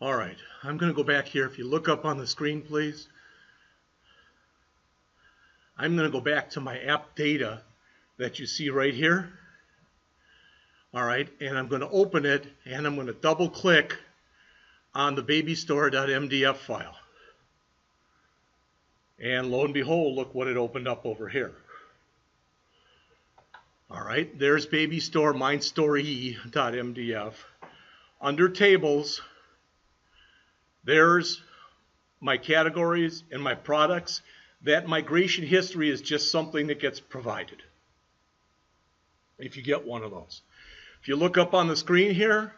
All right, I'm going to go back here. If you look up on the screen, please. I'm going to go back to my app data that you see right here. All right, and I'm going to open it, and I'm going to double click on the babystore.mdf file. And lo and behold, look what it opened up over here. All right, there's babystore mindstory.mdf. Under tables, there's my categories and my products. That migration history is just something that gets provided if you get one of those. If you look up on the screen here,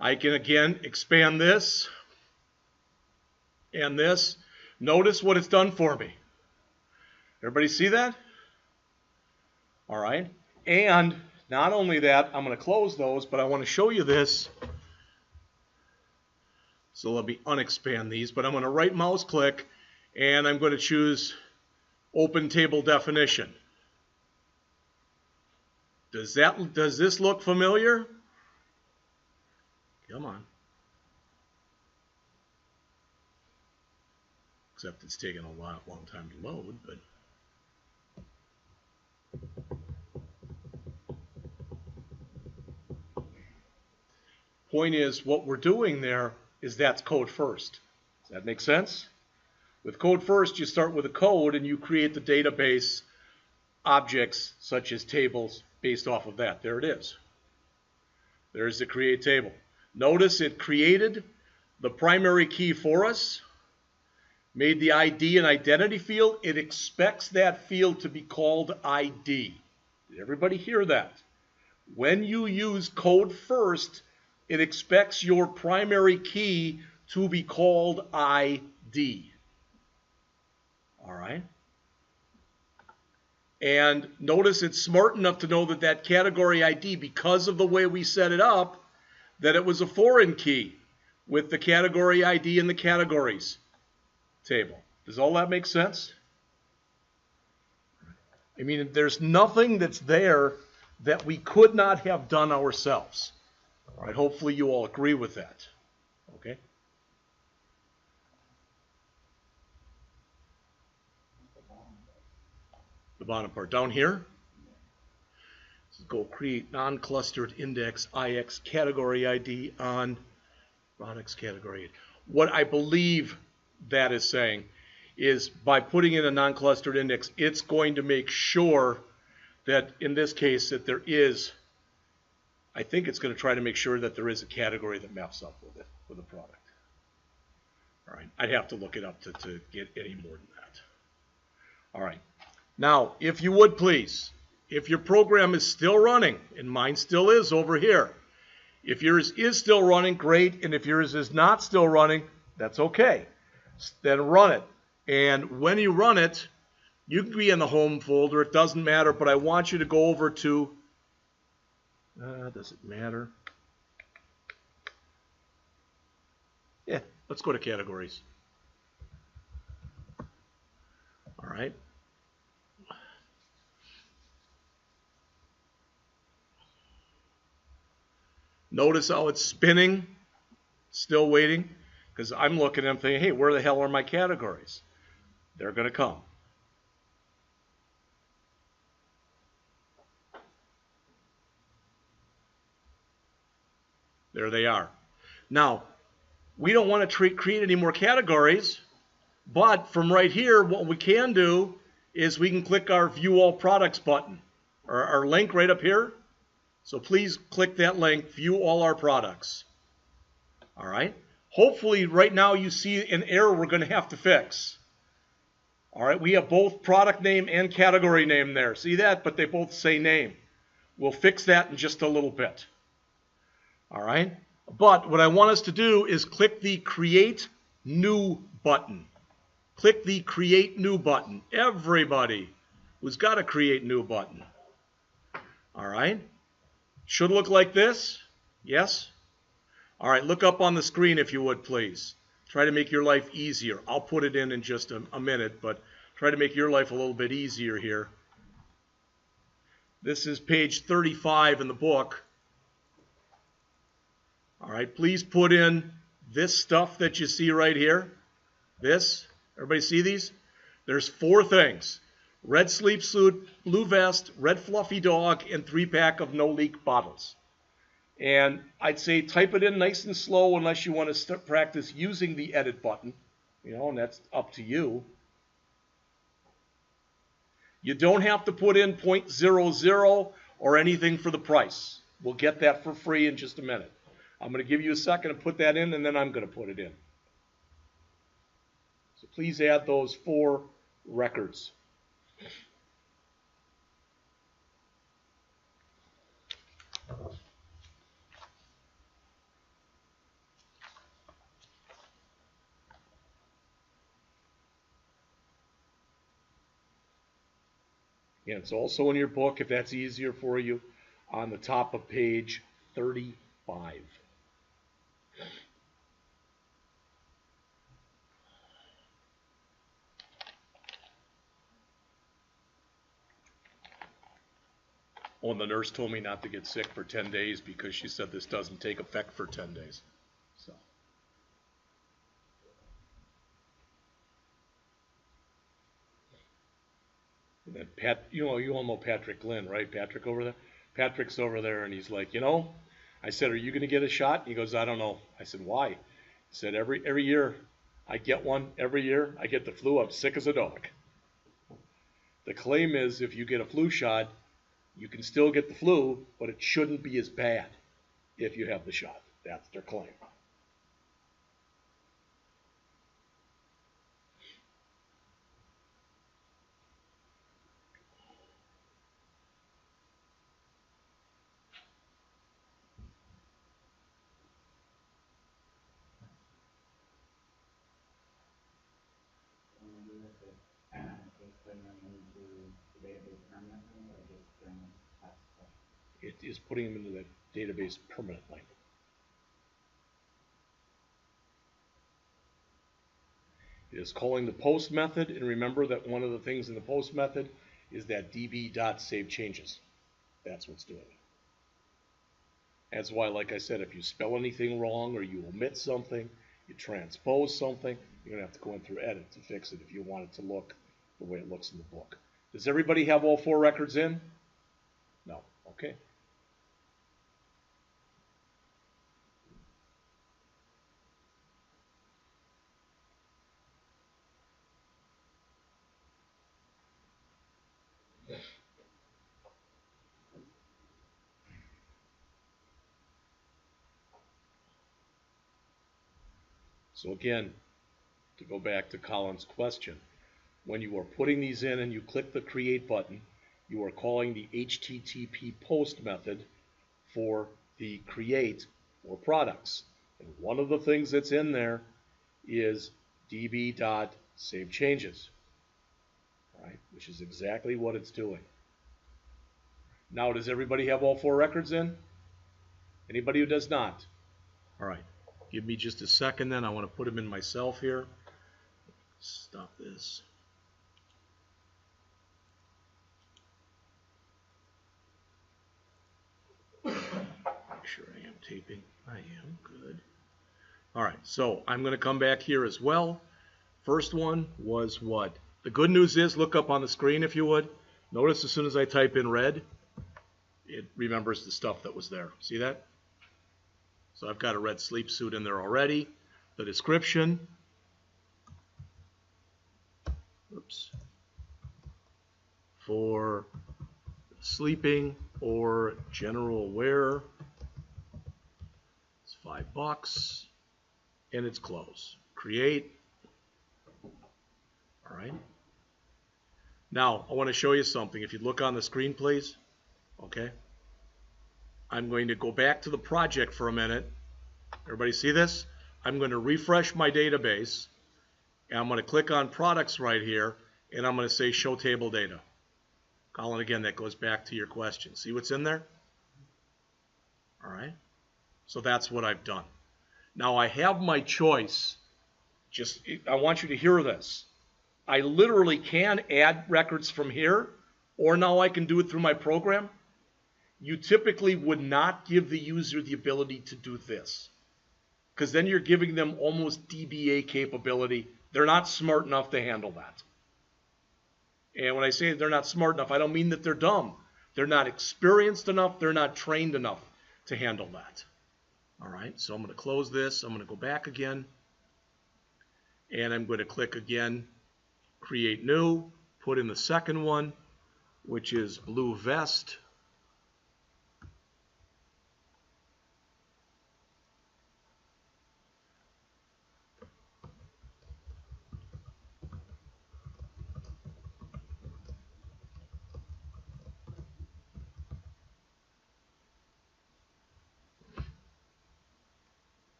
I can again expand this and this. Notice what it's done for me. Everybody see that? All right. And not only that, I'm going to close those, but I want to show you this. So let me unexpand these, but I'm going to right mouse click and I'm going to choose Open Table Definition. Does this look familiar? Come on. Except it's taking a long time to load, but point is, what we're doing there is that's code first. Does that make sense? With code first, you start with a code and you create the database objects such as tables based off of that. There it is. There's the create table. Notice it created the primary key for us, made the ID an identity field. It expects that field to be called ID. Did everybody hear that? When you use code first, it expects your primary key to be called ID. All right? And notice it's smart enough to know that that category ID, because of the way we set it up, that it was a foreign key with the category ID in the categories table. Does all that make sense? I mean, there's nothing that's there that we could not have done ourselves. All right, hopefully you all agree with that. Okay? The bottom part down here. Go create non-clustered index IX category ID on products category. What I believe that is saying is by putting in a non-clustered index, it's going to make sure that in this case that there is, I think it's going to try to make sure that there is a category that maps up with it, with the product. All right, I'd have to look it up to get any more than that. All right, now if you would please, if your program is still running, and mine still is over here, if yours is still running, great, and if yours is not still running, that's okay. Then run it. And when you run it, you can be in the home folder, it doesn't matter, but I want you to go over to, does it matter? Yeah, let's go to categories. All right. Notice how it's spinning, still waiting, because I'm looking at them thinking, hey, where the hell are my categories? They're going to come. There they are. Now, we don't want to create any more categories, but from right here, what we can do is we can click our View All Products button, or our link right up here. So please click that link, View All Our Products. All right. Hopefully right now you see an error we're going to have to fix. All right, we have both product name and category name there. See that? But they both say name. We'll fix that in just a little bit. All right. But what I want us to do is click the Create New button. Click the Create New button. Everybody who's got a Create New button. All right. Should look like this. Yes? All right, look up on the screen if you would, please. Try to make your life easier. I'll put it in just a minute, but try to make your life a little bit easier here. This is page 35 in the book. All right, please put in this stuff that you see right here, everybody see these? There's 4 things. Red sleep suit, blue vest, red fluffy dog, and 3-pack of no leak bottles. And I'd say type it in nice and slow unless you want to practice using the edit button, and that's up to you. You don't have to put in 0.00 or anything for the price. We'll get that for free in just a minute. I'm going to give you a second to put that in, and then I'm going to put it in. So please add those 4 records. And it's also in your book, if that's easier for you, on the top of page 35. Oh, and the nurse told me not to get sick for 10 days because she said this doesn't take effect for 10 days. So. And then Pat, you all know Patrick Glynn, right? Patrick over there? Patrick's over there, and he's like, I said, are you going to get a shot? He goes, I don't know. I said, why? He said, every year I get one. Every year I get the flu. I'm sick as a dog. The claim is if you get a flu shot, you can still get the flu, but it shouldn't be as bad if you have the shot. That's their claim. It is putting them into the database permanently. It is calling the post method, and remember that one of the things in the post method is that db.savechanges. That's what's doing it. That's why, like I said, if you spell anything wrong or you omit something, you transpose something, you're going to have to go in through edit to fix it if you want it to look the way it looks in the book. Does everybody have all 4 records in? No. Okay. So again, to go back to Colin's question, when you are putting these in and you click the create button, you are calling the HTTP post method for the create for products. And one of the things that's in there is db.savechanges, right? Which is exactly what it's doing. Now, does everybody have all 4 records in? Anybody who does not? All right. Give me just a second then. I want to put them in myself here. Stop this. Make sure I am taping. I am. Good. All right. So I'm going to come back here as well. First one was what? The good news is, look up on the screen if you would. Notice as soon as I type in red, it remembers the stuff that was there. See that? So I've got a red sleep suit in there already. The description, for sleeping or general wear, it's $5, and it's close. Create. All right. Now I want to show you something. If you look on the screen, please. Okay. I'm going to go back to the project for a minute. Everybody see this? I'm going to refresh my database, and I'm going to click on products right here, and I'm going to say show table data. Colin, again, that goes back to your question. See what's in there? All right. So that's what I've done. Now I have my choice. I want you to hear this. I literally can add records from here, or now I can do it through my program. You typically would not give the user the ability to do this. because then you're giving them almost DBA capability. They're not smart enough to handle that. And when I say they're not smart enough, I don't mean that they're dumb. They're not experienced enough. They're not trained enough to handle that. All right, so I'm going to close this. I'm going to go back again. And I'm going to click again, create new, put in the second one, which is blue vest.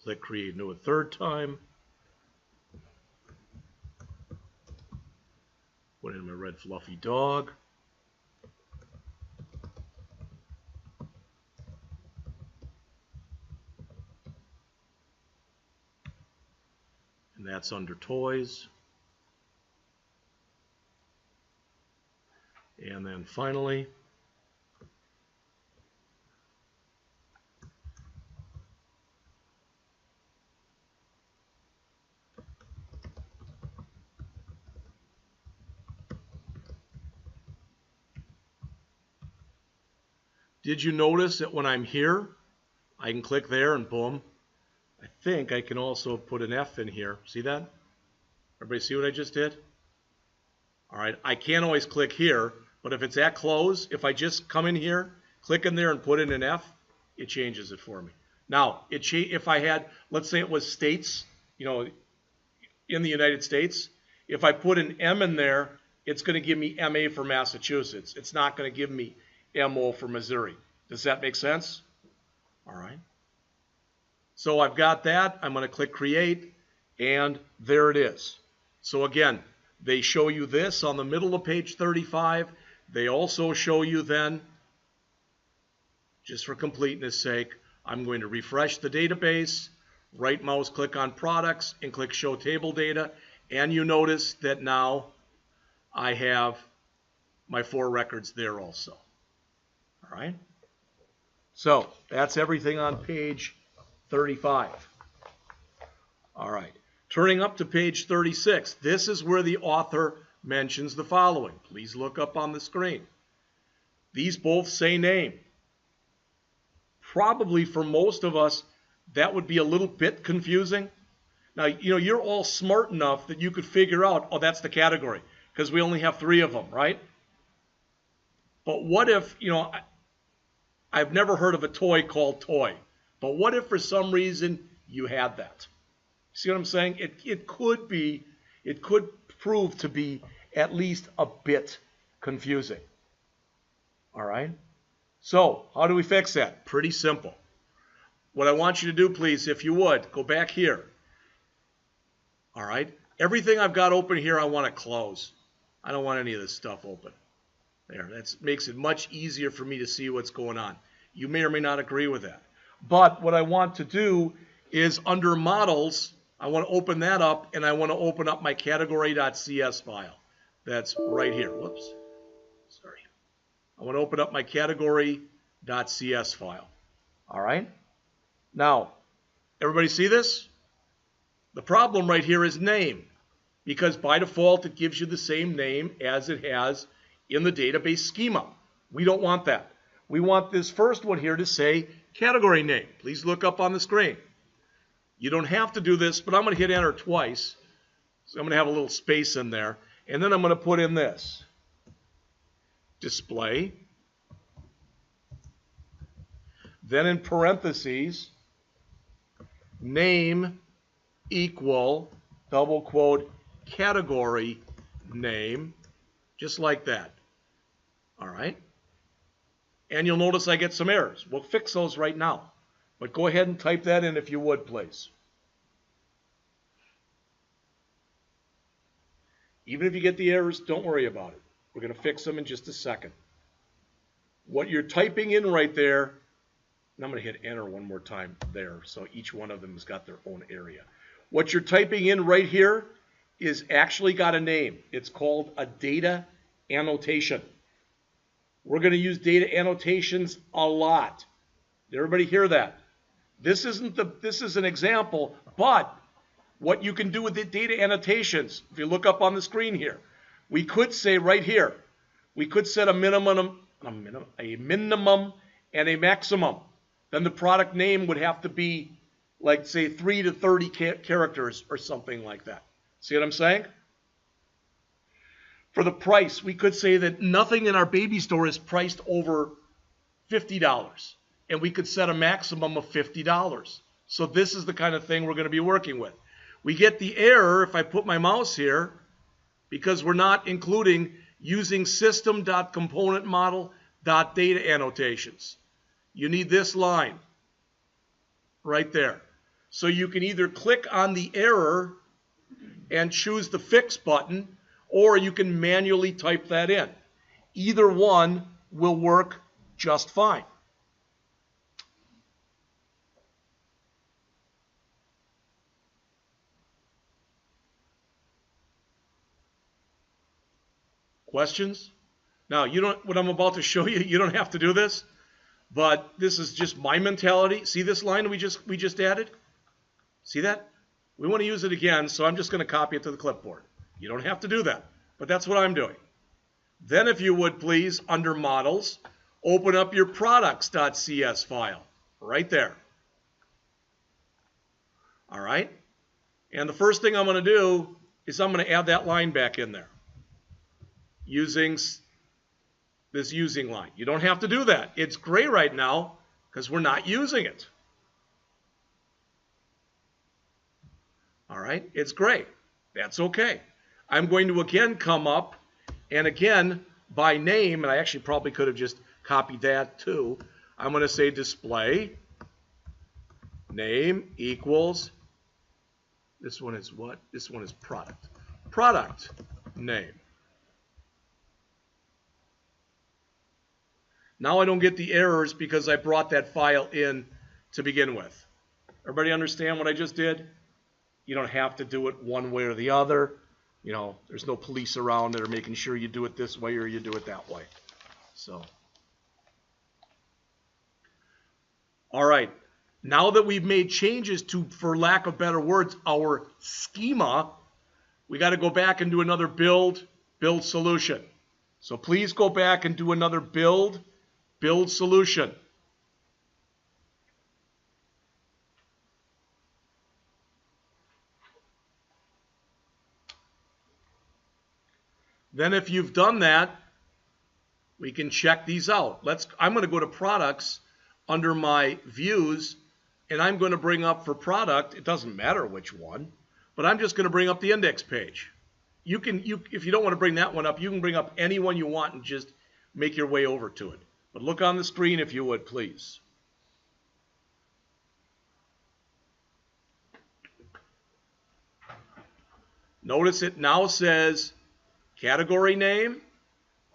Click create new a third time. Put in my red fluffy dog. And that's under toys. And then finally, did you notice that when I'm here, I can click there and boom. I think I can also put an F in here. See that? Everybody see what I just did? All right, I can't always click here, but if it's at close, if I just come in here, click in there and put in an F, it changes it for me. Now, if I had, let's say it was states, you know, in the United States, if I put an M in there, it's going to give me MA for Massachusetts. It's not going to give me MO for Missouri. Does that make sense? All right. So I've got that. I'm going to click create, and there it is. So again, they show you this on the middle of page 35. They also show you then, just for completeness sake, I'm going to refresh the database, right mouse click on products, and click show table data. And you notice that now I have my 4 records there also. All right. So that's everything on page 35. All right. Turning up to page 36, this is where the author mentions the following. Please look up on the screen. These both say name. Probably for most of us, that would be a little bit confusing. Now, you know, you're all smart enough that you could figure out, oh, that's the category, because we only have 3 of them, right? But what if, you know, I've never heard of a toy called toy, but what if for some reason you had that? See what I'm saying? It could prove to be at least a bit confusing. All right? So, how do we fix that? Pretty simple. What I want you to do, please, if you would, go back here. All right? Everything I've got open here, I want to close. I don't want any of this stuff open. There, that makes it much easier for me to see what's going on. You may or may not agree with that. But what I want to do is under models, I want to open that up, and I want to open up my category.cs file. That's right here. Whoops. Sorry. I want to open up my category.cs file. All right? Now, everybody see this? The problem right here is name, because by default it gives you the same name as it has in the database schema. We don't want that. We want this first one here to say category name. Please look up on the screen. You don't have to do this, but I'm going to hit enter twice. So I'm going to have a little space in there. And then I'm going to put in this. Display. Then in parentheses, name equal, double quote, category name. Just like that. All right. And you'll notice I get some errors. We'll fix those right now. But go ahead and type that in if you would, please. Even if you get the errors, don't worry about it. We're going to fix them in just a second. What you're typing in right there, and I'm going to hit enter one more time there, so each one of them has got their own area. What you're typing in right here is actually got a name. It's called a data annotation. We're going to use data annotations a lot. Did everybody hear that? This is an example, but what you can do with the data annotations, if you look up on the screen here, we could say right here, we could set a minimum and a maximum. Then the product name would have to be like, say, 3 to 30 characters or something like that. See what I'm saying? For the price, we could say that nothing in our baby store is priced over $50. And we could set a maximum of $50. So this is the kind of thing we're going to be working with. We get the error if I put my mouse here because we're not including using system.componentModel.data annotations. You need this line right there. So you can either click on the error and choose the fix button, or you can manually type that in. Either one will work just fine. Questions? Now, what I'm about to show you, you don't have to do this, but this is just my mentality. See this line we just added? See that? We want to use it again, so I'm just going to copy it to the clipboard. You don't have to do that, but that's what I'm doing. Then if you would please, under Models, open up your products.cs file right there. All right? And the first thing I'm going to do is I'm going to add that line back in there using this using line. You don't have to do that. It's gray right now because we're not using it. All right? It's gray. That's okay. I'm going to again come up and again by name, and I actually probably could have just copied that too. I'm going to say display name equals, this one is what? This one is product. Product name. Now I don't get the errors because I brought that file in to begin with. Everybody understand what I just did? You don't have to do it one way or the other. You know, there's no police around that are making sure you do it this way or you do it that way. So, all right. Now that we've made changes to, for lack of better words, our schema, we got to go back and do another build solution. So please go back and do another build solution. Then if you've done that, we can check these out. I'm going to go to products under my views, and I'm going to bring up for product, it doesn't matter which one, but I'm just going to bring up the index page. If you don't want to bring that one up, you can bring up any one you want and just make your way over to it. But look on the screen if you would, please. Notice it now says category name,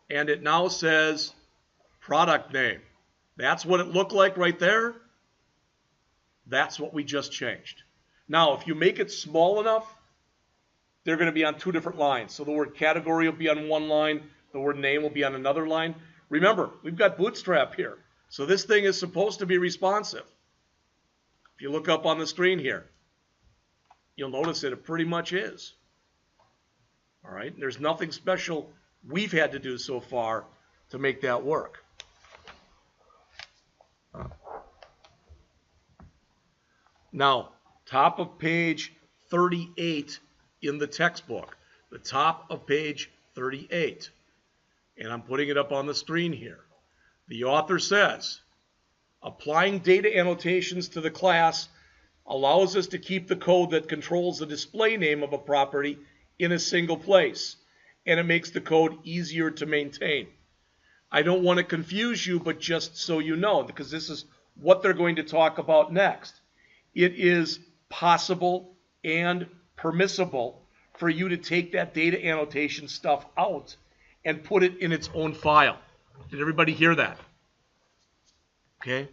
and it now says product name. That's what it looked like right there. That's what we just changed. Now, if you make it small enough, they're going to be on two different lines. So the word category will be on one line, the word name will be on another line. Remember, we've got Bootstrap here. So this thing is supposed to be responsive. If you look up on the screen here, you'll notice that it pretty much is. All right, there's nothing special we've had to do so far to make that work. Now, top of page 38 in the textbook, the top of page 38, and I'm putting it up on the screen here. The author says, applying data annotations to the class allows us to keep the code that controls the display name of a property in a single place, and it makes the code easier to maintain. I don't want to confuse you, but just so you know, because this is what they're going to talk about next. It is possible and permissible for you to take that data annotation stuff out and put it in its own file. Did everybody hear that? Okay?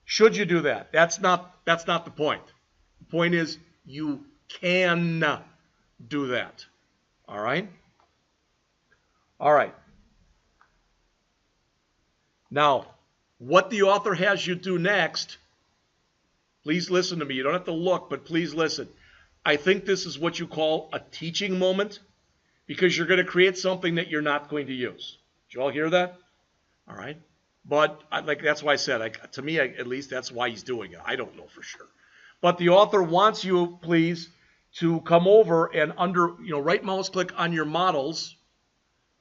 Should you do that? That's not the point. The point is you can do that. All right? All right. Now, what the author has you do next, Please listen to me. You don't have to look, but please listen. I think this is what you call a teaching moment because you're going to create something that you're not going to use. Did you all hear that? All right. But that's why I said, to me, at least that's why he's doing it. I don't know for sure. But the author wants you, please, to come over and right mouse click on your models.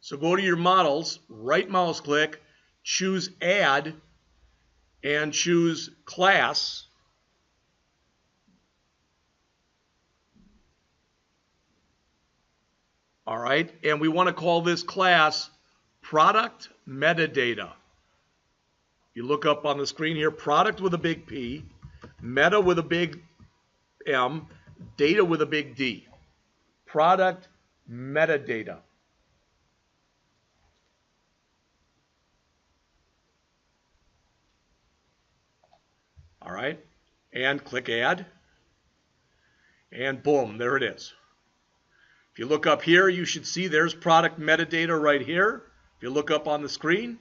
So go to your models, right mouse click, choose Add, and choose Class. All right, and we want to call this class Product Metadata. You look up on the screen here, product with a big P, meta with a big M, data with a big D. Product metadata. All right, and click Add, and boom, there it is. If you look up here, you should see there's product metadata right here. If you look up on the screen,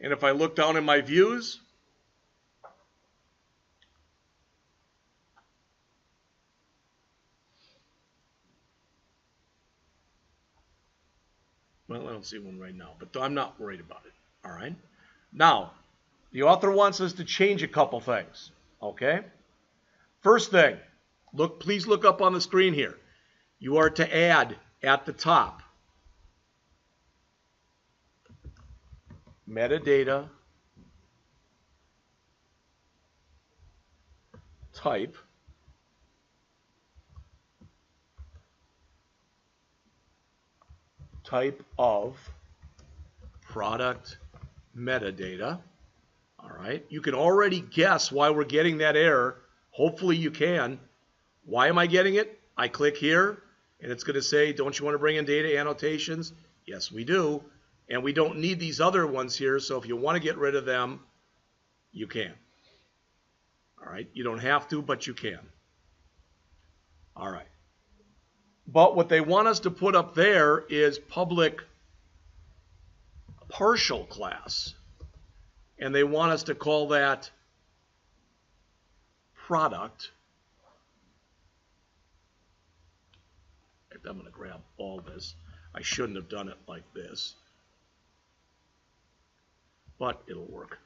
and if I look down in my views, well, I don't see one right now, but I'm not worried about it. All right. Now, the author wants us to change a couple things. Okay. First thing, please look up on the screen here. You are to add at the top metadata type of product metadata. All right. You can already guess why we're getting that error. Hopefully you can. Why am I getting it? I click here, and it's going to say, don't you want to bring in data annotations? Yes, we do. And we don't need these other ones here, so if you want to get rid of them, you can. All right. You don't have to, but you can. All right. But what they want us to put up there is public partial class. And they want us to call that product. I'm going to grab all this. I shouldn't have done it like this, but it'll work.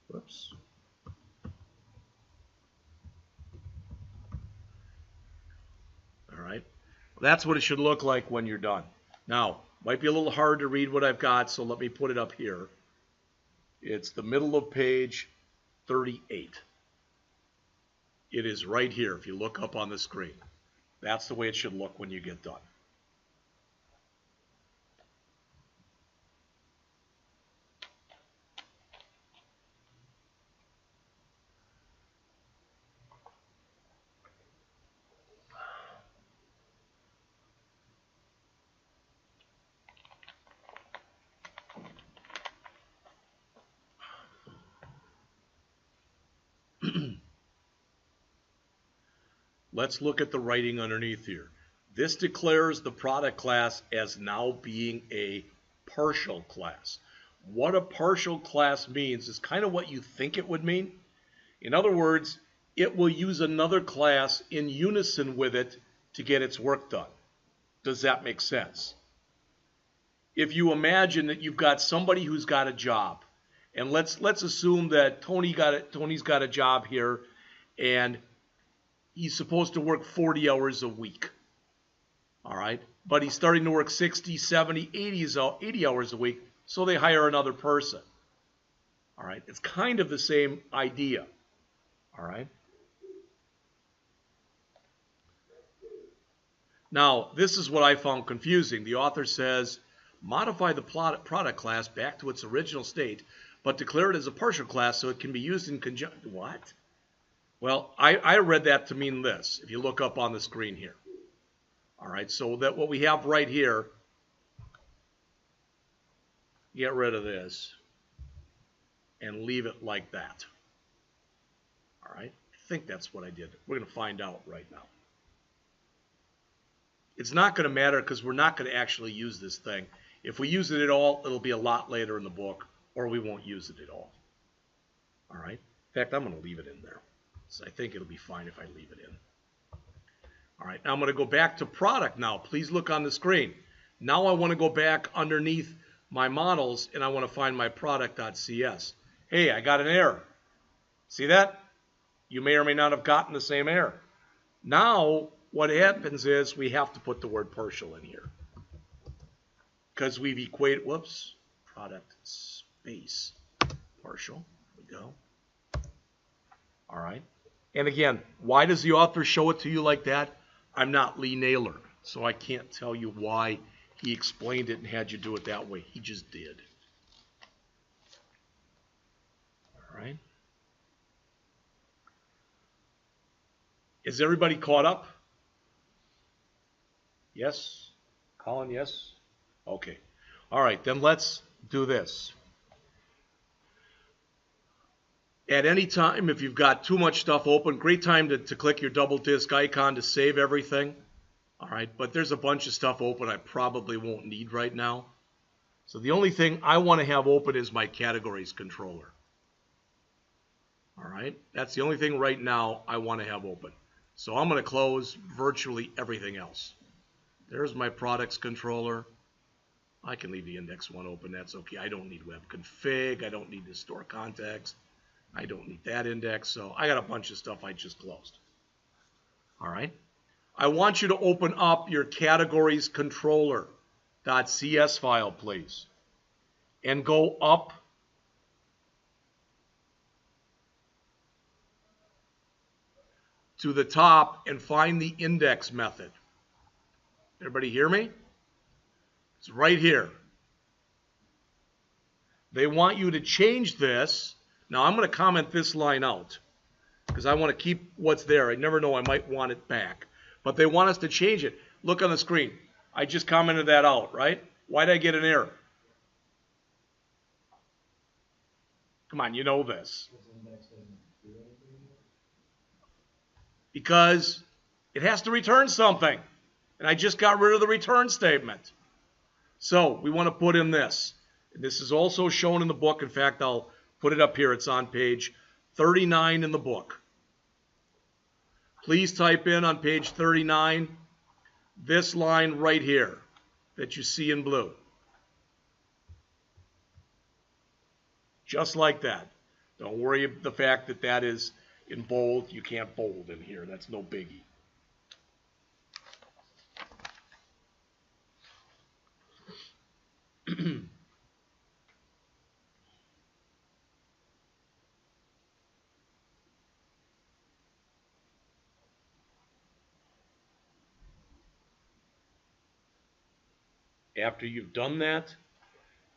Whoops. All right. That's what it should look like when you're done. Now, might be a little hard to read what I've got, so let me put it up here. It's the middle of page 38. It is right here if you look up on the screen. That's the way it should look when you get done. Let's look at the writing underneath here. This declares the product class as now being a partial class. What a partial class means is kind of what you think it would mean. In other words, it will use another class in unison with it to get its work done. Does that make sense? If you imagine that you've got somebody who's got a job, and let's assume that Tony's got a job here, and he's supposed to work 40 hours a week. All right? But he's starting to work 60, 70, 80 hours a week, so they hire another person. All right? It's kind of the same idea. All right? Now, this is what I found confusing. The author says, modify the product class back to its original state, but declare it as a partial class so it can be used in conjunction. What? Well, I read that to mean this, if you look up on the screen here. All right, so that what we have right here, get rid of this and leave it like that. think that's what I did. We're going to find out right now. It's not going to matter because we're not going to actually use this thing. If we use it at all, it'll be a lot later in the book, or we won't use it at all. All right? In fact, I'm going to leave it in there. So I think it'll be fine if I leave it in. All right, now I'm going to go back to product now. Please look on the screen. Now I want to go back underneath my models, and I want to find my product.cs. Hey, I got an error. See that? You may or may not have gotten the same error. Now, what happens is we have to put the word partial in here. Because we've equated, whoops, product space partial. There we go. All right. And again, why does the author show it to you like that? I'm not Lee Naylor, so I can't tell you why he explained it and had you do it that way. He just did. All right. Is everybody caught up? Yes? Colin, yes? Okay. All right, then let's do this. At any time, if you've got too much stuff open, great time to click your double disk icon to save everything. All right, but there's a bunch of stuff open I probably won't need right now. So the only thing I want to have open is my categories controller. All right, that's the only thing right now I want to have open. So I'm going to close virtually everything else. There's my products controller. I can leave the index one open. That's okay. I don't need web config. I don't need to store context. I don't need that index. So I got a bunch of stuff I just closed. All right. I want you to open up your categories controller.cs file, please, and go up to the top and find the index method. Everybody hear me? It's right here. They want you to change this. Now I'm going to comment this line out because I want to keep what's there. I never know, I might want it back. But they want us to change it. Look on the screen. I just commented that out, right? Why did I get an error? Come on, you know this. Because it has to return something. And I just got rid of the return statement. So we want to put in this. And this is also shown in the book. In fact, I'll put it up here. It's on page 39 in the book. Please type in on page 39 this line right here that you see in blue. Just like that. Don't worry about the fact that that is in bold. You can't bold in here. That's no biggie. After you've done that,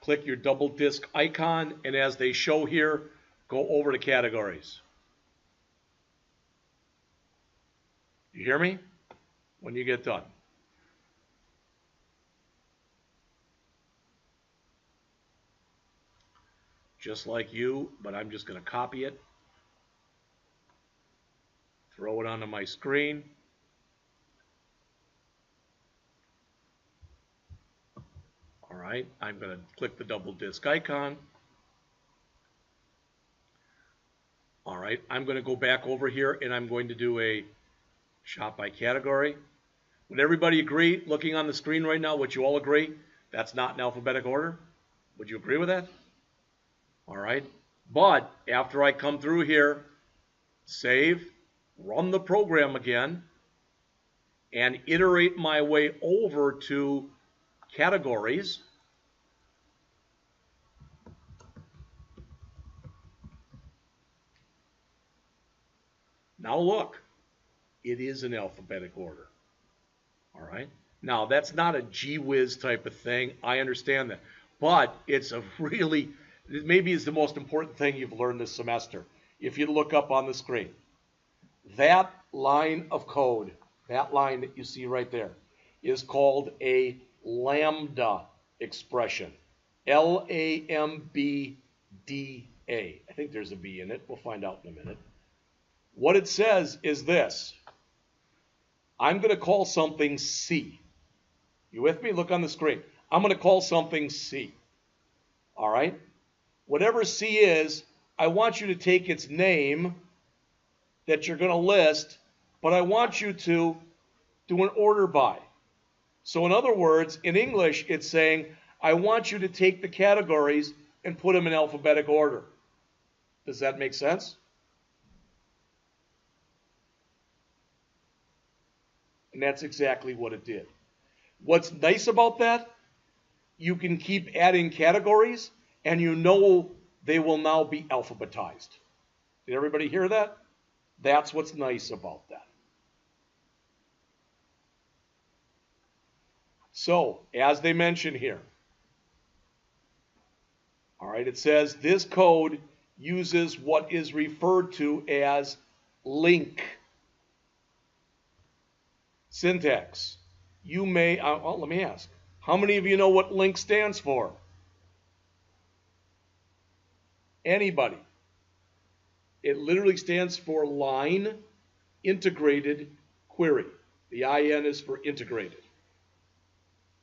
click your double disk icon, and as they show here, go over to categories. You hear me? When you get done. Just like you, but I'm just going to copy it, throw it onto my screen. All right, I'm going to click the double disk icon. All right, I'm going to go back over here and I'm going to do a shop by category. Would everybody agree, looking on the screen right now, would you all agree that's not in alphabetic order? Would you agree with that? All right, but after I come through here, save, run the program again, and iterate my way over to categories. Now look, it is in alphabetic order. All right. Now that's not a gee whiz type of thing. I understand that, but it's a really, maybe it's the most important thing you've learned this semester. If you look up on the screen, that line of code, that line that you see right there, is called a Lambda expression. L-A-M-B-D-A. I think there's a B in it. We'll find out in a minute. What it says is this. I'm going to call something C. You with me? Look on the screen. I'm going to call something C. All right? Whatever C is, I want you to take its name that you're going to list, but I want you to do an order by. So in other words, in English, it's saying, I want you to take the categories and put them in alphabetic order. Does that make sense? And that's exactly what it did. What's nice about that, you can keep adding categories, and you know they will now be alphabetized. Did everybody hear that? That's what's nice about that. So, as they mention here, all right, it says this code uses what is referred to as link syntax. You may, well, let me ask, how many of you know what link stands for? Anybody? It literally stands for line integrated query. The IN is for integrated.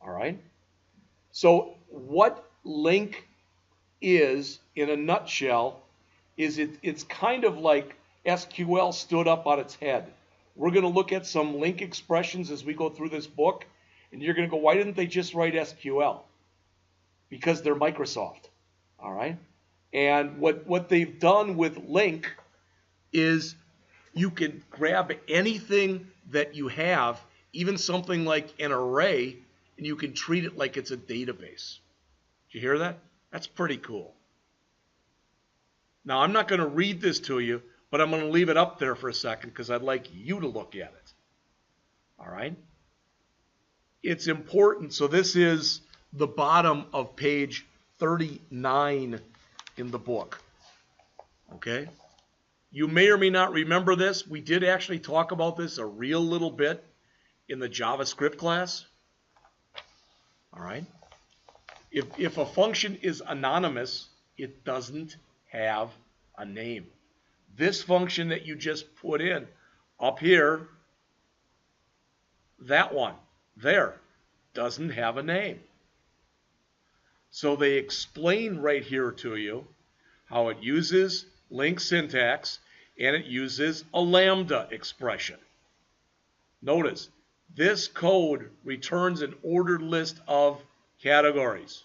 All right? So what link is, in a nutshell, is it's kind of like SQL stood up on its head. We're going to look at some link expressions as we go through this book, and you're going to go, why didn't they just write SQL? Because they're Microsoft. All right? And what they've done with link is you can grab anything that you have, even something like an array, and you can treat it like it's a database. Did you hear that? That's pretty cool. Now, I'm not going to read this to you, but I'm going to leave it up there for a second because I'd like you to look at it. All right? It's important. So this is the bottom of page 39 in the book. Okay? You may or may not remember this. We did actually talk about this a real little bit in the JavaScript class. All right? If a function is anonymous, it doesn't have a name. This function that you just put in up here, that one there, doesn't have a name. So they explain right here to you how it uses link syntax and it uses a lambda expression. Notice, this code returns an ordered list of categories.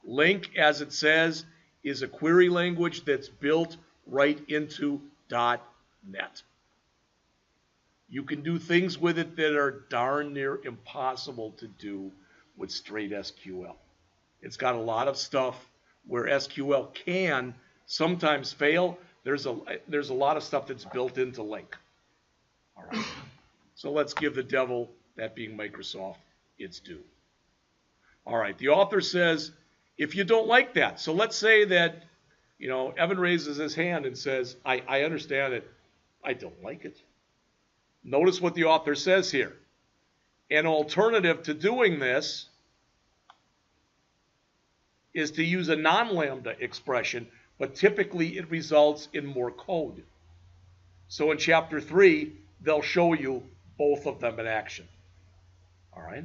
Link, as it says, is a query language that's built right into .NET. You can do things with it that are darn near impossible to do with straight SQL. It's got a lot of stuff where SQL can sometimes fail. There's a lot of stuff that's built into link. All right. So let's give the devil, that being Microsoft, its due. All right. The author says, if you don't like that, so let's say that, Evan raises his hand and says, I understand it. I don't like it. Notice what the author says here. An alternative to doing this is to use a non-lambda expression, but typically it results in more code. So in Chapter 3, they'll show you both of them in action. All right?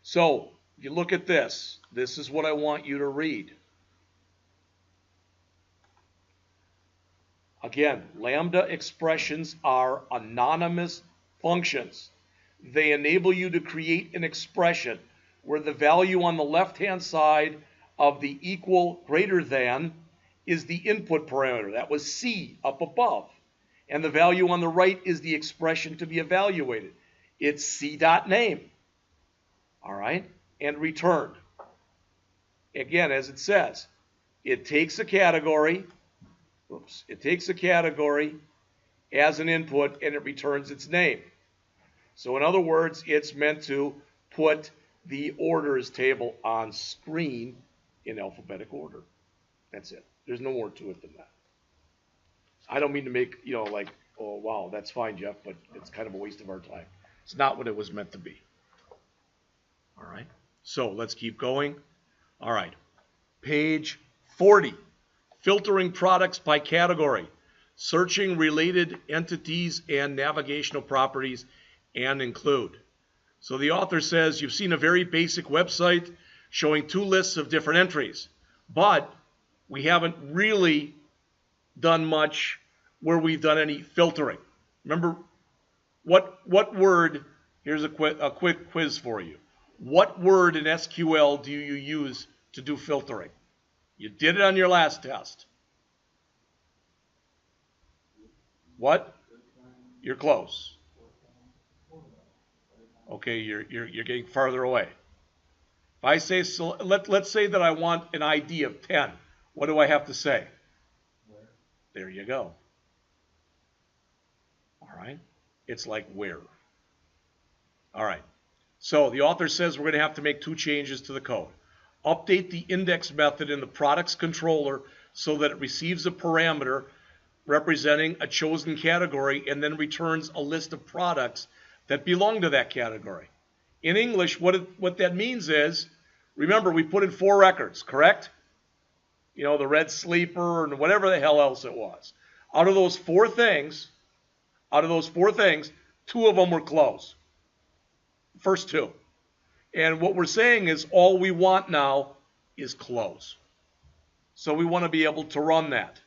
So, if you look at this, this is what I want you to read. Again, lambda expressions are anonymous functions. They enable you to create an expression where the value on the left-hand side of the equal greater than is the input parameter. That was C up above. And the value on the right is the expression to be evaluated. It's C.name. All right? And return. Again, as it says, it takes a category. It takes a category as an input and it returns its name. So in other words, it's meant to put the orders table on screen in alphabetic order. That's it. There's no more to it than that. I don't mean to make, like, oh, wow, that's fine, Jeff, but it's kind of a waste of our time. It's not what it was meant to be. All right. So let's keep going. All right. Page 40. filtering products by category, searching related entities and navigational properties, and include. So the author says you've seen a very basic website showing two lists of different entries, but we haven't really done much where we've done any filtering. Remember, what word, here's a quick quiz for you. What word in SQL do you use to do filtering? You did it on your last test. What? You're close. Okay, you're getting farther away. If I say, so let's say that I want an ID of 10. What do I have to say? Where? There you go. All right. It's like where. All right. So the author says we're going to have to make two changes to the code. Update the index method in the products controller so that it receives a parameter representing a chosen category and then returns a list of products that belong to that category. In English, what that means is, remember, we put in 4 records, correct? You know, the red sleeper and whatever the hell else it was. Out of those four things, 2 of them were closed. First 2. And what we're saying is all we want now is close. So we want to be able to run that.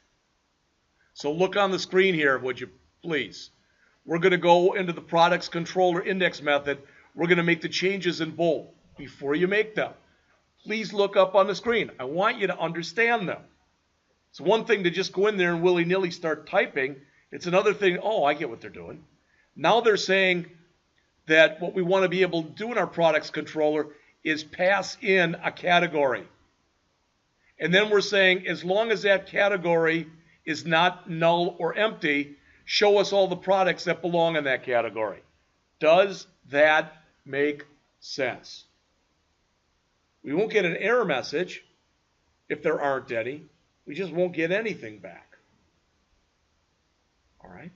So look on the screen here, would you please? We're going to go into the products controller index method. We're going to make the changes in bold. Before you make them, please look up on the screen. I want you to understand them. It's one thing to just go in there and willy-nilly start typing. It's another thing, oh, I get what they're doing. Now they're saying that what we want to be able to do in our products controller is pass in a category. And then we're saying as long as that category is not null or empty, show us all the products that belong in that category. Does that make sense? We won't get an error message if there aren't any. We just won't get anything back. All right?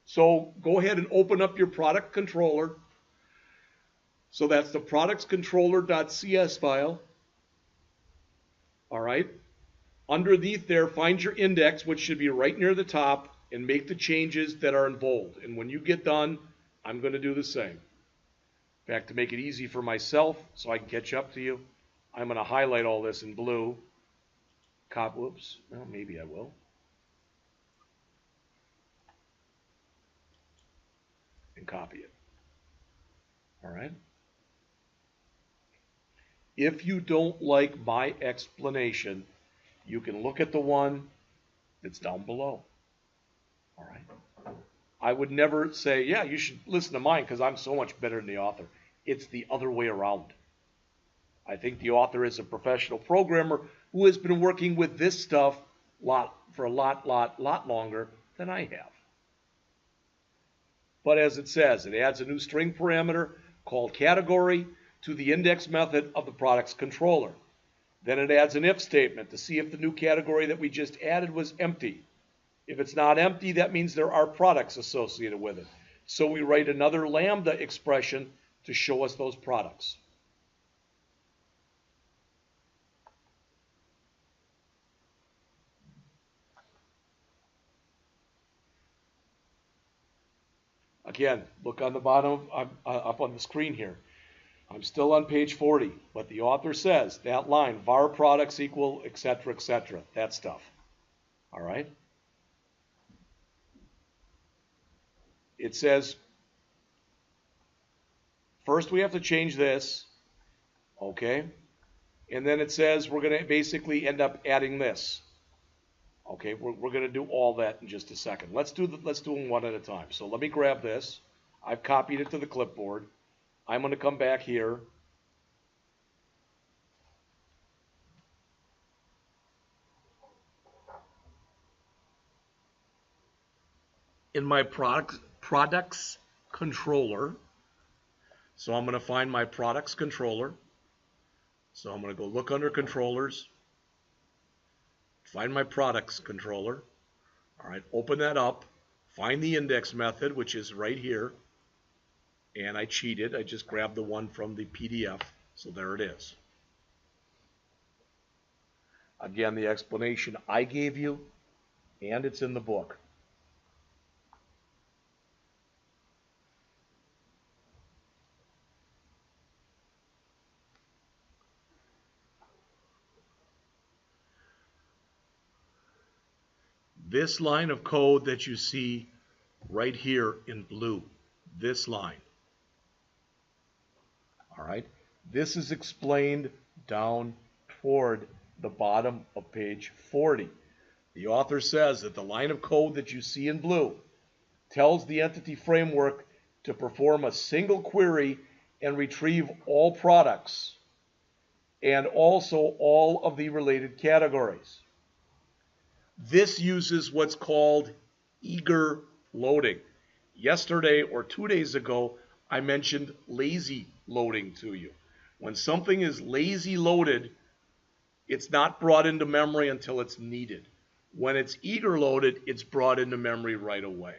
So go ahead and open up your product controller. So that's the productscontroller.cs file. All right? Underneath there, find your index, which should be right near the top, and make the changes that are in bold. And when you get done, I'm going to do the same. In fact, to make it easy for myself so I can catch up to you, I'm going to highlight all this in blue. Whoops. Well, maybe I will. And copy it. All right? If you don't like my explanation, you can look at the one that's down below. All right? I would never say, yeah, you should listen to mine because I'm so much better than the author. It's the other way around. I think the author is a professional programmer who has been working with this stuff for a lot longer than I have. But as it says, it adds a new string parameter called category to the index method of the products controller. Then it adds an if statement to see if the new category that we just added was empty. If it's not empty, that means there are products associated with it. So we write another Lambda expression to show us those products. Again, look on the bottom, up on the screen here. I'm still on page 40, but the author says that line, var products equal, etc., that stuff. All right? It says, first we have to change this, okay? And then it says we're going to basically end up adding this. Okay, we're going to do all that in just a second. Let's do them one at a time. So let me grab this. I've copied it to the clipboard. I'm going to come back here. In my products controller. So I'm going to find my products controller. So I'm going to go look under controllers. Find my products controller. All right, open that up. Find the index method, which is right here. And I cheated. I just grabbed the one from the PDF. So there it is. Again, the explanation I gave you, and it's in the book. This line of code that you see right here in blue, this line, all right, this is explained down toward the bottom of page 40. The author says that the line of code that you see in blue tells the entity framework to perform a single query and retrieve all products and also all of the related categories. This uses what's called eager loading. Yesterday or 2 days ago, I mentioned lazy loading to you. When something is lazy loaded, it's not brought into memory until it's needed. When it's eager loaded, it's brought into memory right away.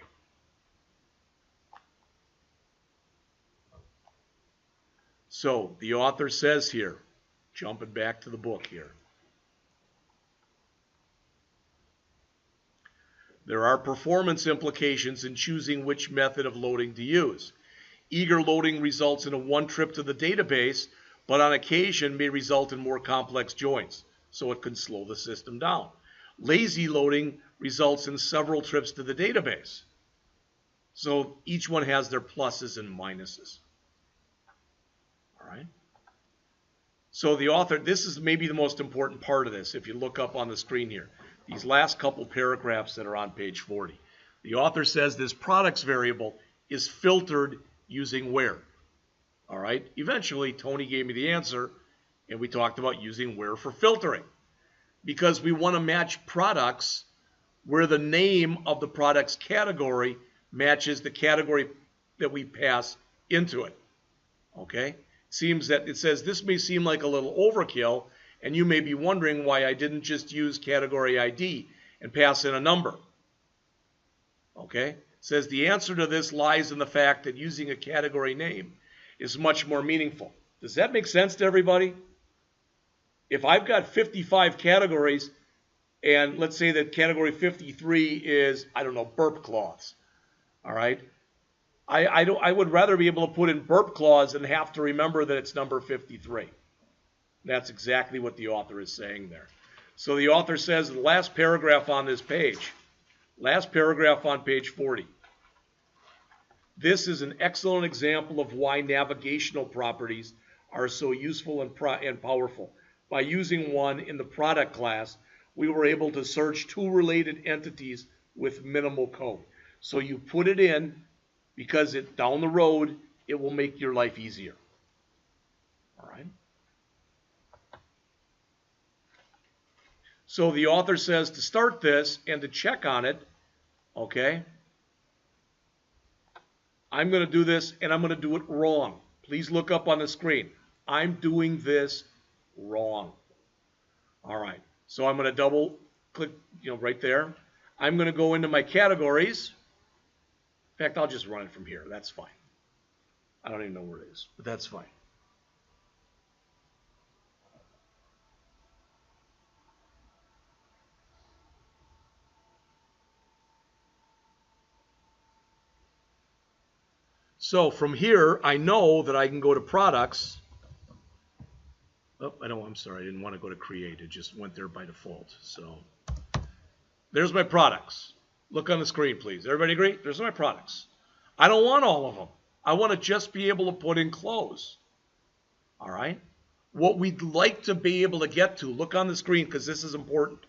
So the author says here, jumping back to the book here, there are performance implications in choosing which method of loading to use. Eager loading results in a one trip to the database, but on occasion may result in more complex joins, so it can slow the system down. Lazy loading results in several trips to the database. So each one has their pluses and minuses. All right? So the author, this is maybe the most important part of this, if you look up on the screen here. These last couple paragraphs that are on page 40. The author says this products variable is filtered using where. All right? Eventually, Tony gave me the answer, and we talked about using where for filtering. Because we want to match products where the name of the product's category matches the category that we pass into it. Okay? Seems that it says this may seem like a little overkill, and you may be wondering why I didn't just use category ID and pass in a number. Okay? It says the answer to this lies in the fact that using a category name is much more meaningful. Does that make sense to everybody? If I've got 55 categories, and let's say that category 53 is, I don't know, burp cloths, all right? I would rather be able to put in burp cloths than have to remember that it's number 53. That's exactly what the author is saying there. So the author says in the last paragraph on this page, last paragraph on page 40, this is an excellent example of why navigational properties are so useful and powerful. By using one in the product class, we were able to search two related entities with minimal code. So you put it in because down the road, it will make your life easier. All right? So the author says to start this and to check on it, okay, I'm going to do this and I'm going to do it wrong. Please look up on the screen. I'm doing this wrong. All right, so I'm going to double click, right there. I'm going to go into my categories. In fact, I'll just run it from here. That's fine. I don't even know where it is, but that's fine. So from here, I know that I can go to products. Oh, I'm sorry, I didn't want to go to create. It just went there by default. So there's my products. Look on the screen, please. Everybody agree? There's my products. I don't want all of them. I want to just be able to put in close. All right? What we'd like to be able to get to, look on the screen because this is important.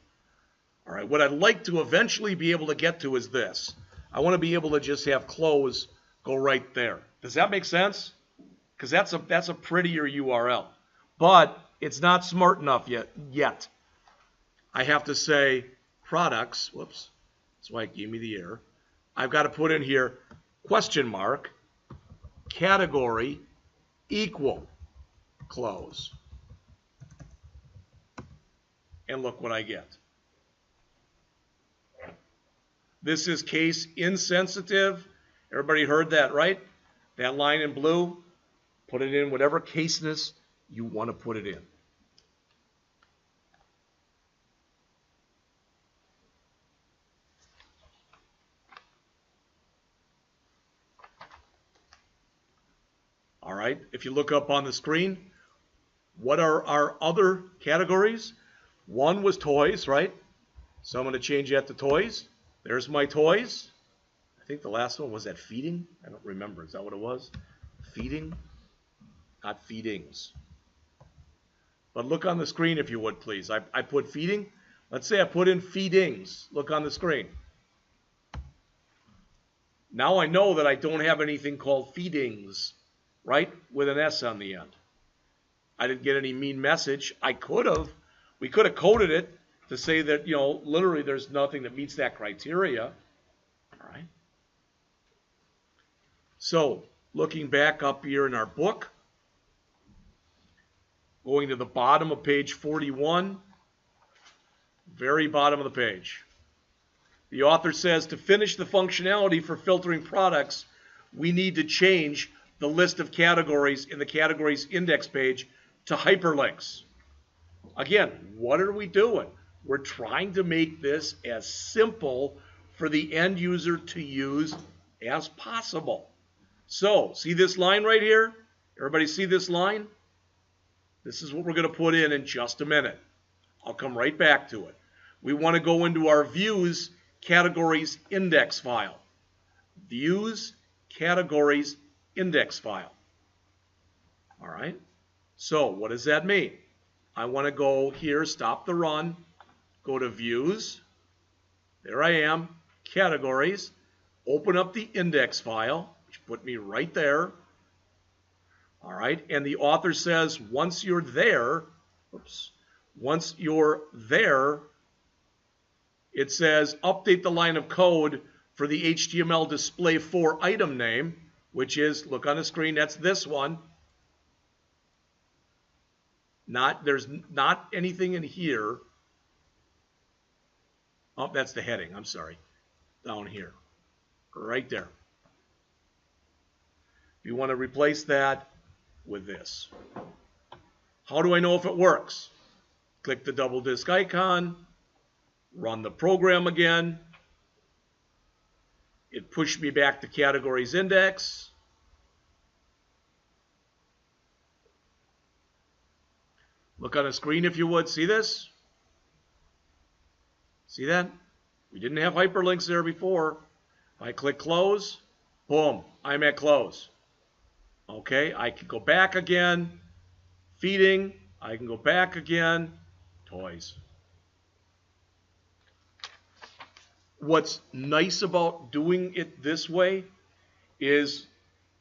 All right, what I'd like to eventually be able to get to is this. I want to be able to just have close go right there. Does that make sense? Because that's a prettier URL. But it's not smart enough yet. I have to say products, whoops, that's why it gave me the error. I've got to put in here question mark, category, equal, close. And look what I get. This is case insensitive. Everybody heard that, right? That line in blue, put it in whatever caseness you want to put it in. right? If you look up on the screen, what are our other categories? One was toys, right? So I'm going to change that to toys. There's my toys. I think the last one was that feeding. I don't remember. Is that what it was? Feeding? Not feedings. But look on the screen if you would, please. I put feeding. Let's say I put in feedings. Look on the screen. Now I know that I don't have anything called feedings, right? With an S on the end. I didn't get any mean message. I could have. We could have coded it to say that, you know, literally there's nothing that meets that criteria. All right. So, looking back up here in our book, going to the bottom of page 41, very bottom of the page. The author says to finish the functionality for filtering products, we need to change the list of categories in the categories index page to hyperlinks. Again, what are we doing? We're trying to make this as simple for the end user to use as possible. So, see this line right here? Everybody see this line? This is what we're going to put in just a minute. I'll come right back to it. We want to go into our views categories index file. Views categories index file. All right. So what does that mean? I want to go here, stop the run, go to views. There I am, categories, open up the index file, which put me right there. All right. And the author says once you're there, once you're there, it says update the line of code for the HTML display 4 item name, which is, look on the screen, that's this one. There's not anything in here. Oh, that's the heading, I'm sorry. Down here, right there. You want to replace that with this. How do I know if it works? Click the double disk icon. Run the program again. It pushed me back to categories index. Look on the screen if you would. See this? See that? We didn't have hyperlinks there before. If I click close, boom, I'm at close. Okay, I can go back again. Feeding, I can go back again. Toys. What's nice about doing it this way is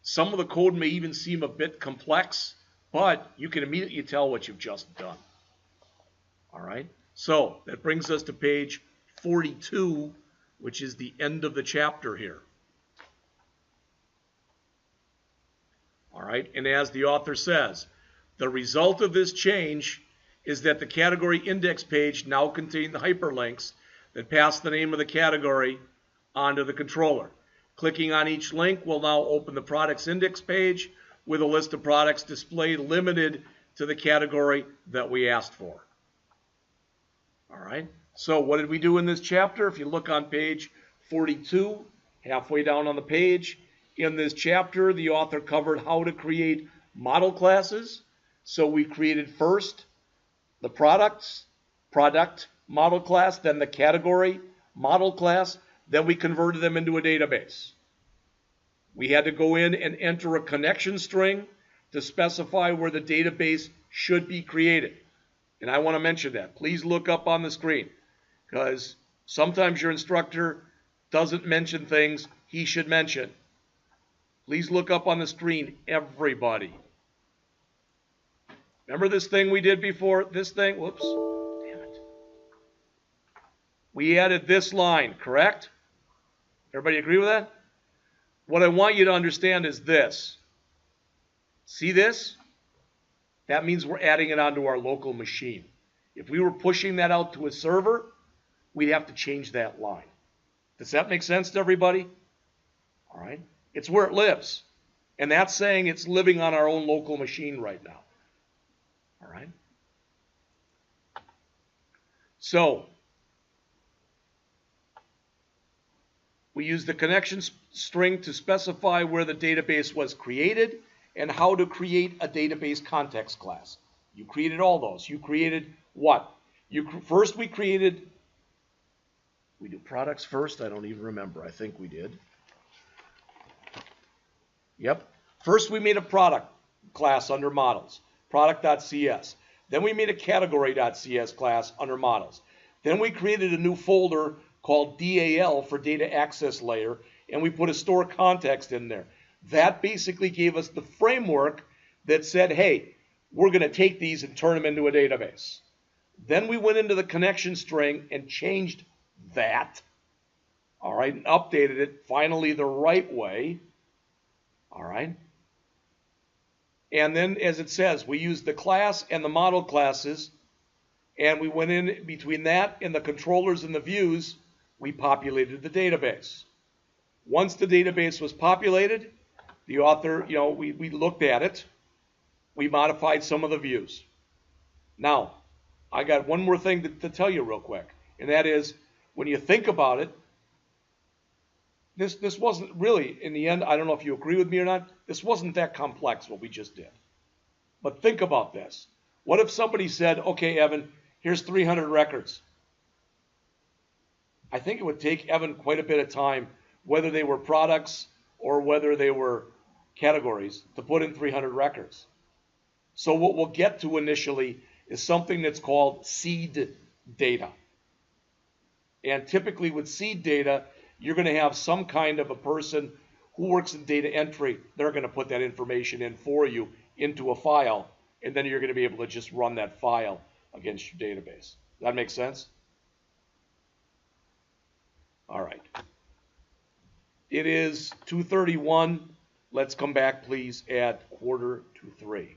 some of the code may even seem a bit complex, but you can immediately tell what you've just done. All right, so that brings us to page 42, which is the end of the chapter here. All right, and as the author says, the result of this change is that the category index page now contains the hyperlinks that pass the name of the category onto the controller. Clicking on each link will now open the products index page with a list of products displayed limited to the category that we asked for. All right, so what did we do in this chapter? If you look on page 42, halfway down on the page, in this chapter, the author covered how to create model classes. So we created first the product model class, then the category model class, then we converted them into a database. We had to go in and enter a connection string to specify where the database should be created. And I want to mention that. Please look up on the screen, because sometimes your instructor doesn't mention things he should mention. Please look up on the screen, everybody. Remember this thing we did before? This thing? Whoops. Damn it. We added this line, correct? Everybody agree with that? What I want you to understand is this. See this? That means we're adding it onto our local machine. If we were pushing that out to a server, we'd have to change that line. Does that make sense to everybody? All right. It's where it lives. And that's saying it's living on our own local machine right now. All right. So we use the connection string to specify where the database was created, and how to create a database context class. You created all those. You created what? First we created, we do products first? I don't even remember. I think we did. Yep. First we made a product class under models, product.cs. Then we made a category.cs class under models. Then we created a new folder called DAL for data access layer, and we put a store context in there. That basically gave us the framework that said, hey, we're going to take these and turn them into a database. Then we went into the connection string and changed that, all right, and updated it finally the right way, all right. And then, as it says, we used the class and the model classes, and we went in between that and the controllers and the views, we populated the database. Once the database was populated, the author, we looked at it, we modified some of the views. Now, I got one more thing to tell you real quick, and that is, when you think about it, this wasn't really, in the end, I don't know if you agree with me or not, this wasn't that complex what we just did. But think about this. What if somebody said, okay, Evan, here's 300 records. I think it would take Evan quite a bit of time, whether they were products or whether they were categories, to put in 300 records. So what we'll get to initially is something that's called seed data. And typically with seed data, you're going to have some kind of a person who works in data entry. They're going to put that information in for you into a file, and then you're going to be able to just run that file against your database. That makes sense? All right. It is 2:31. Let's come back, please, at 2:45.